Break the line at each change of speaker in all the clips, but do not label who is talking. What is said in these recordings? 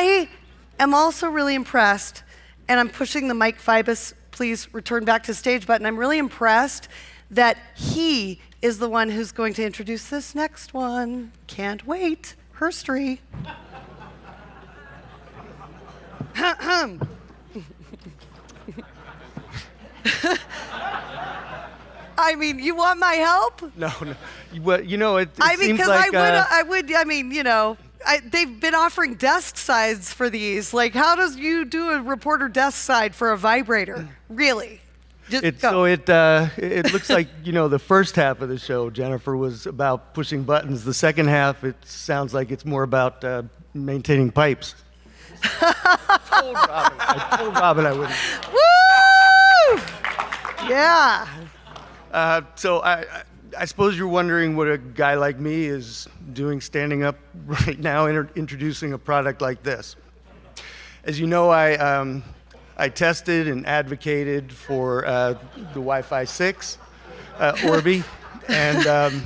I am also really impressed, and I'm pushing the Mike Fibus, please return back to stage button. I'm really impressed that he is the one who's going to introduce this next one. Can't wait. Herstory. I mean, you want my help?
No. Well, you know, it seems like...
they've been offering desk sides for these. Like, how does you do a reporter desk side for a vibrator? Really?
It looks like, you know, the first half of the show, Jennifer, was about pushing buttons. The second half, it sounds like it's more about maintaining pipes. I told Robin I wouldn't.
Woo! Yeah.
So I suppose you're wondering what a guy like me is doing standing up right now introducing a product like this. As you know, I tested and advocated for the Wi-Fi 6 Orbi, and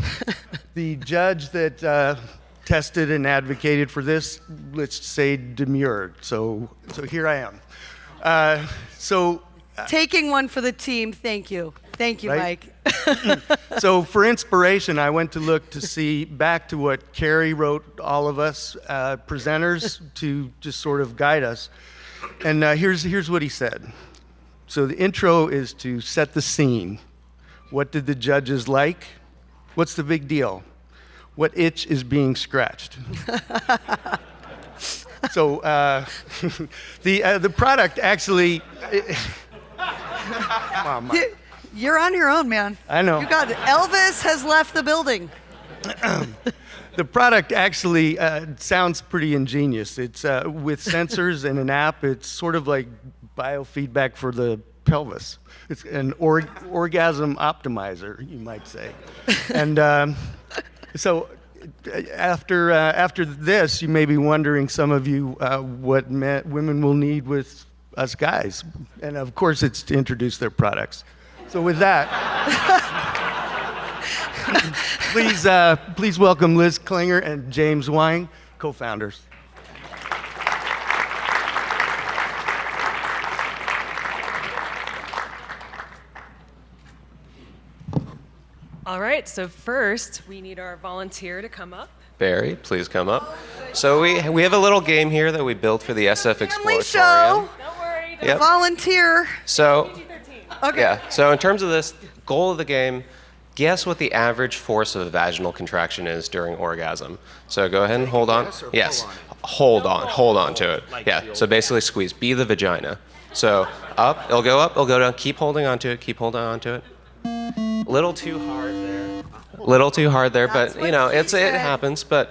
the judge that tested and advocated for this, let's say, demurred. So here I am.
Taking one for the team, thank you. Thank you,
Right?
Mike.
So for inspiration, I went to look to see back to what Carrie wrote all of us presenters to just sort of guide us. And here's what he said. So the intro is to set the scene. What did the judges like? What's the big deal? What itch is being scratched? So the product actually... Come on, Mike.
You're on your own, man.
I know.
You got it. Elvis has left the building.
The product actually sounds pretty ingenious. It's with sensors and an app. It's sort of like biofeedback for the pelvis. It's an orgasm optimizer, you might say. And so after this, you may be wondering, some of you, what women will need with us guys. And of course, it's to introduce their products. So with that, please welcome Liz Klinger and James Wine, co-founders.
All right, so first we need our volunteer to come up.
Barry, please come up. So we have a little game here that we built for the SF
Family
Exploratorium.
show.
Don't worry.
Yep.
Volunteer.
So,
Okay.
yeah. So in terms of this, goal of the game, guess what the average force of a vaginal contraction is during orgasm. So go ahead and hold on. Yes. Hold on to it. Yeah. So basically squeeze. Be the vagina. So up, it'll go down. Keep holding on to it. Little too hard there, but you know, it happens. But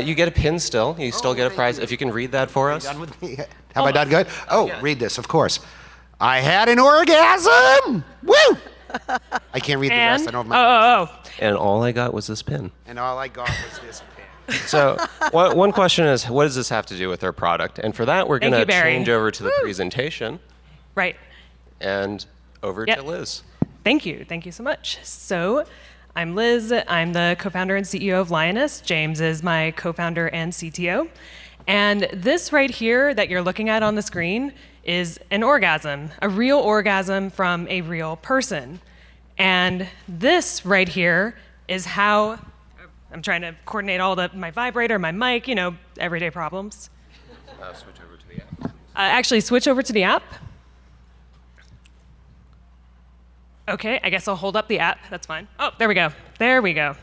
you get a pin still. You still get a prize if you can read that for us.
Have I done good? Oh, read this, of course. I had an orgasm! Woo! I can't read the rest. I don't have my
And all I got was this pin.
And all I got was this pin.
So one question is, what does this have to do with our product? And for that, we're going to change over to the presentation.
Right.
And over to Liz.
Thank you so much. So, I'm Liz. I'm the co-founder and CEO of Lioness. James is my co-founder and CTO. And this right here that you're looking at on the screen is an orgasm, a real orgasm from a real person. And this right here is how, I'm trying to coordinate all my vibrator, my mic, you know, everyday problems.
Switch over to the app.
Actually, switch over to the app. Okay, I guess I'll hold up the app. That's fine. Oh, there we go.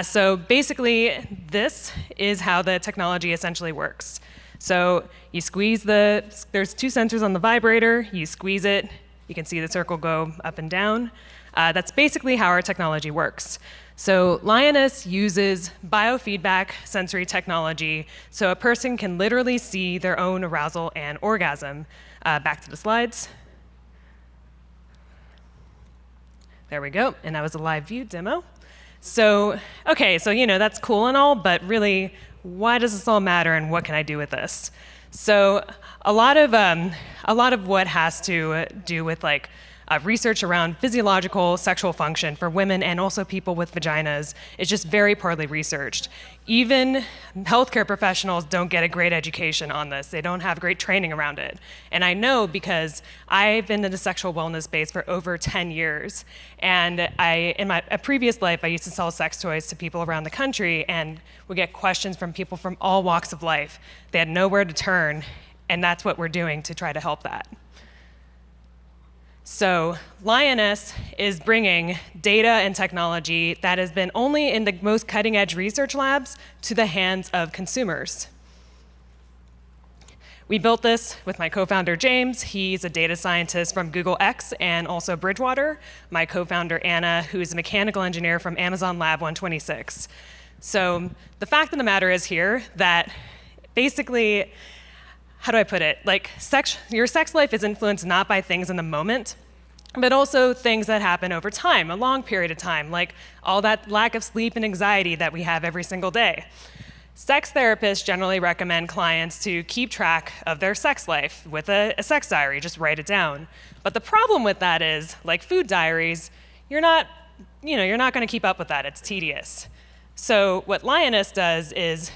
So basically, this is how the technology essentially works. So you squeeze there's two sensors on the vibrator. You squeeze it. You can see the circle go up and down. That's basically how our technology works. So Lioness uses biofeedback sensory technology so a person can literally see their own arousal and orgasm. Back to the slides. There we go, and that was a live view demo. So, okay, so you know, that's cool and all, but really, why does this all matter and what can I do with this? So, a lot of what has to do with like research around physiological sexual function for women and also people with vaginas is just very poorly researched. Even healthcare professionals don't get a great education on this. They don't have great training around it. And I know because I've been in the sexual wellness space for over 10 years. And in a previous life, I used to sell sex toys to people around the country and would get questions from people from all walks of life. They had nowhere to turn, and that's what we're doing to try to help that. So Lioness is bringing data and technology that has been only in the most cutting-edge research labs to the hands of consumers. We built this with my co-founder, James. He's a data scientist from Google X and also Bridgewater. My co-founder, Anna, who's a mechanical engineer from Amazon Lab 126. So the fact of the matter is here that basically, how do I put it? Like, your sex life is influenced not by things in the moment, but also things that happen over time, a long period of time, like all that lack of sleep and anxiety that we have every single day. Sex therapists generally recommend clients to keep track of their sex life with a sex diary, just write it down. But the problem with that is, like food diaries, you're not going to keep up with that. It's tedious. So what Lioness does is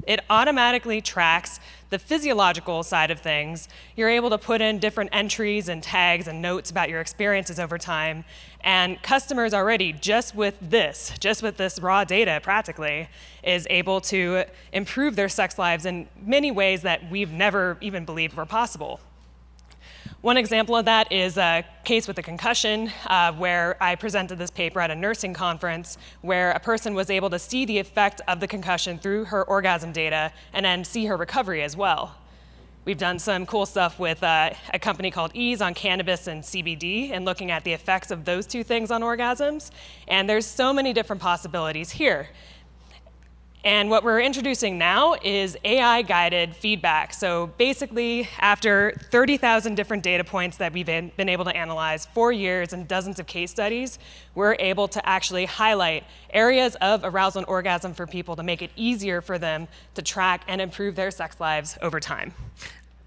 it automatically tracks the physiological side of things. You're able to put in different entries and tags and notes about your experiences over time. And customers already, just with this raw data practically, is able to improve their sex lives in many ways that we've never even believed were possible. One example of that is a case with a concussion where I presented this paper at a nursing conference where a person was able to see the effect of the concussion through her orgasm data and then see her recovery as well. We've done some cool stuff with a company called Ease on cannabis and CBD and looking at the effects of those two things on orgasms. And there's so many different possibilities here. And what we're introducing now is AI-guided feedback. So basically, after 30,000 different data points that we've been able to analyze, 4 years and dozens of case studies, we're able to actually highlight areas of arousal and orgasm for people to make it easier for them to track and improve their sex lives over time.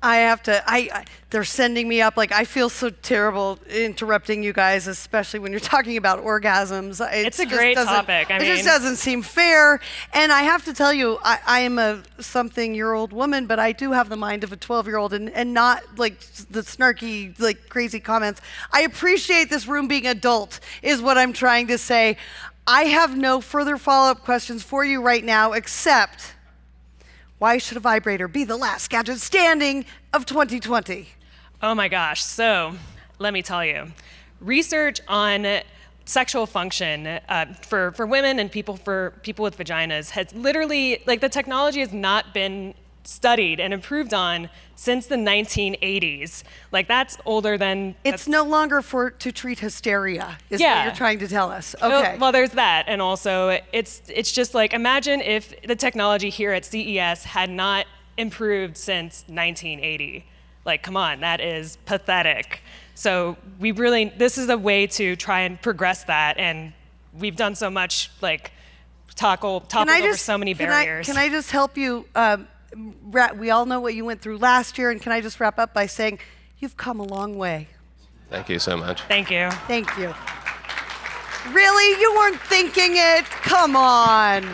They're sending me up. Like, I feel so terrible interrupting you guys, especially when you're talking about orgasms.
It's a great topic.
It just doesn't seem fair. And I have to tell you, I am a something-year-old woman, but I do have the mind of a 12-year-old and not like the snarky, like crazy comments. I appreciate this room being adult, is what I'm trying to say. I have no further follow-up questions for you right now, except, why should a vibrator be the last gadget standing of 2020?
Oh my gosh, so let me tell you. Research on sexual function for women and people with vaginas has literally, like, the technology has not been studied and improved on since the 1980s. Like, that's older than...
It's no longer to treat hysteria, is what you're trying to tell us. Okay.
Well, there's that. And also, it's just like, imagine if the technology here at CES had not improved since 1980. Like, come on, that is pathetic. So this is a way to try and progress that. And we've done so much, like, toppled over so many barriers.
Can I just help you? We all know what you went through last year, and can I just wrap up by saying you've come a long way.
Thank you so much.
Thank you.
Thank you. Really? You weren't thinking it? Come on.